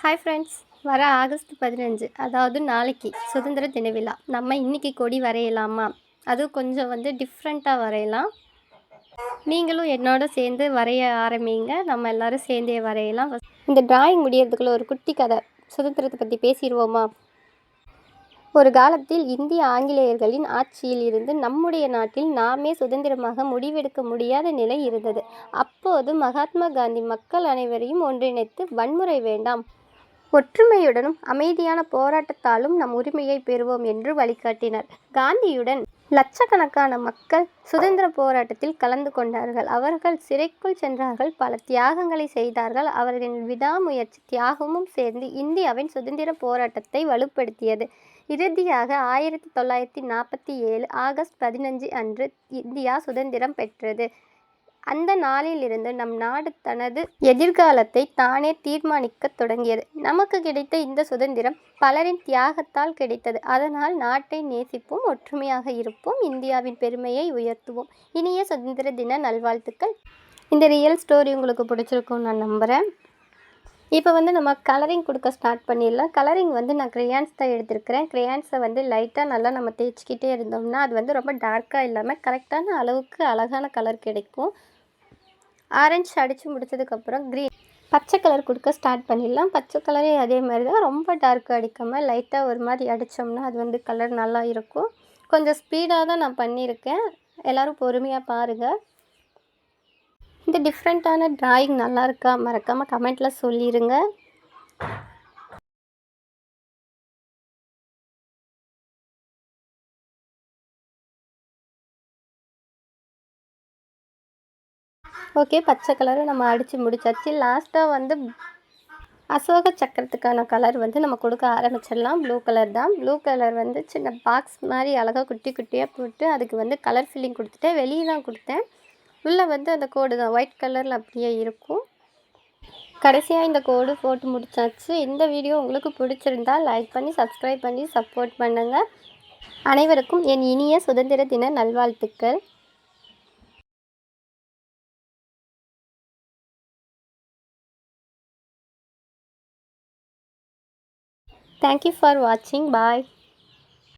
Hi friends. வர August 15 அதாவது நாளைக்கு சுதந்திர தின விழா. நம்ம இன்றைக்கி கொடி வரையலாமா? அதுவும் கொஞ்சம் டிஃப்ரெண்ட்டாக வரையலாம். நீங்களும் என்னோட சேர்ந்து வரைய ஆரம்பிங்க. நம்ம எல்லோரும் சேர்ந்தே வரையலாம். இந்த டிராயிங் முடியறதுக்குள்ள ஒரு குட்டி கதை சுதந்திரத்தை பற்றி பேசிடுவோமா? ஒரு காலத்தில் இந்திய ஆங்கிலேயர்களின் ஆட்சியில் இருந்து நம்முடைய நாட்டில் நாமே சுதந்திரமாக முடிவெடுக்க முடியாத நிலை இருந்தது. அப்போது மகாத்மா காந்தி மக்கள் அனைவரையும் ஒன்றிணைத்து வன்முறை வேண்டாம், ஒற்றுமையுடனும் அமைதியான போராட்டத்தாலும் நம் உரிமையை பெறுவோம் என்று வழிகாட்டினார். காந்தியுடன் லட்சக்கணக்கான மக்கள் சுதந்திர போராட்டத்தில் கலந்து கொண்டார்கள். அவர்கள் சிறைக்குள் சென்றார்கள், பல தியாகங்களை செய்தார்கள். அவர்களின் விடாமுயற்சி தியாகமும் சேர்ந்து இந்தியாவின் சுதந்திர போராட்டத்தை வலுப்படுத்தியது. இறுதியாக 1947 ஆகஸ்ட் 15 அன்று இந்தியா சுதந்திரம் பெற்றது. அந்த நாளிலிருந்து நம் நாடு தனது எதிர்காலத்தை தானே தீர்மானிக்க தொடங்கியது. நமக்கு கிடைத்த இந்த சுதந்திரம் பலரின் தியாகத்தால் கிடைத்தது. அதனால் நாட்டை நேசிப்போம், ஒற்றுமையாக இருப்போம், இந்தியாவின் பெருமையை உயர்த்துவோம். இனிய சுதந்திர தின நல்வாழ்த்துக்கள். இந்த ரியல் ஸ்டோரி உங்களுக்கு பிடிச்சிருக்கும்னு நான் நம்புகிறேன். இப்போ நம்ம கலரிங் கொடுக்க ஸ்டார்ட் பண்ணிடலாம். கலரிங் நான் க்ரையான்ஸ் தான் எடுத்திருக்கிறேன். க்ரையான்ஸை லைட்டாக நல்லா நம்ம தேய்ச்சிக்கிட்டே இருந்தோம்னா அது ரொம்ப டார்க்காக இல்லாமல் கரெக்டான அளவுக்கு அழகான கலர் கிடைக்கும். ஆரஞ்சு அடித்து முடித்ததுக்கப்புறம் க்ரீன், பச்சை கலர் கொடுக்க ஸ்டார்ட் பண்ணிடலாம். பச்சை கலரே அதே மாதிரி தான், ரொம்ப டார்க்காக அடிக்காமல் லைட்டாக ஒரு மாதிரி அடித்தோம்னா அது கலர் நல்லா இருக்கும். கொஞ்சம் ஸ்பீடாக தான் நான் பண்ணியிருக்கேன். எல்லோரும் பொறுமையாக பாருங்கள். இந்த டிஃப்ரெண்ட்டான டிராயிங் நல்லா இருக்கா மறக்காமல் கமெண்ட்டில் சொல்லிடுங்க. ஓகே, பச்சை கலரை நம்ம அடித்து முடிச்சாச்சு. லாஸ்ட்டாக அசோக சக்கரத்துக்கான கலர் நம்ம கொடுக்க ஆரம்பிச்சிடலாம். ப்ளூ கலர் தான். ப்ளூ கலர் சின்ன பாக்ஸ் மாதிரி அழகாக குட்டி குட்டியாக போட்டு அதுக்கு கலர் ஃபில்லிங் கொடுத்துட்டேன். வெளியே தான் கொடுத்தேன். உள்ளே அந்த கோடு தான் ஒயிட் கலரில் அப்படியே இருக்கும். கடைசியாக இந்த கோடு போட்டு முடிச்சாச்சு. இந்த வீடியோ உங்களுக்கு பிடிச்சிருந்தால் லைக் பண்ணி சப்ஸ்கிரைப் பண்ணி சப்போர்ட் பண்ணுங்கள். அனைவருக்கும் என் இனிய சுதந்திர தின நல்வாழ்த்துக்கள். Thank you for watching. Bye.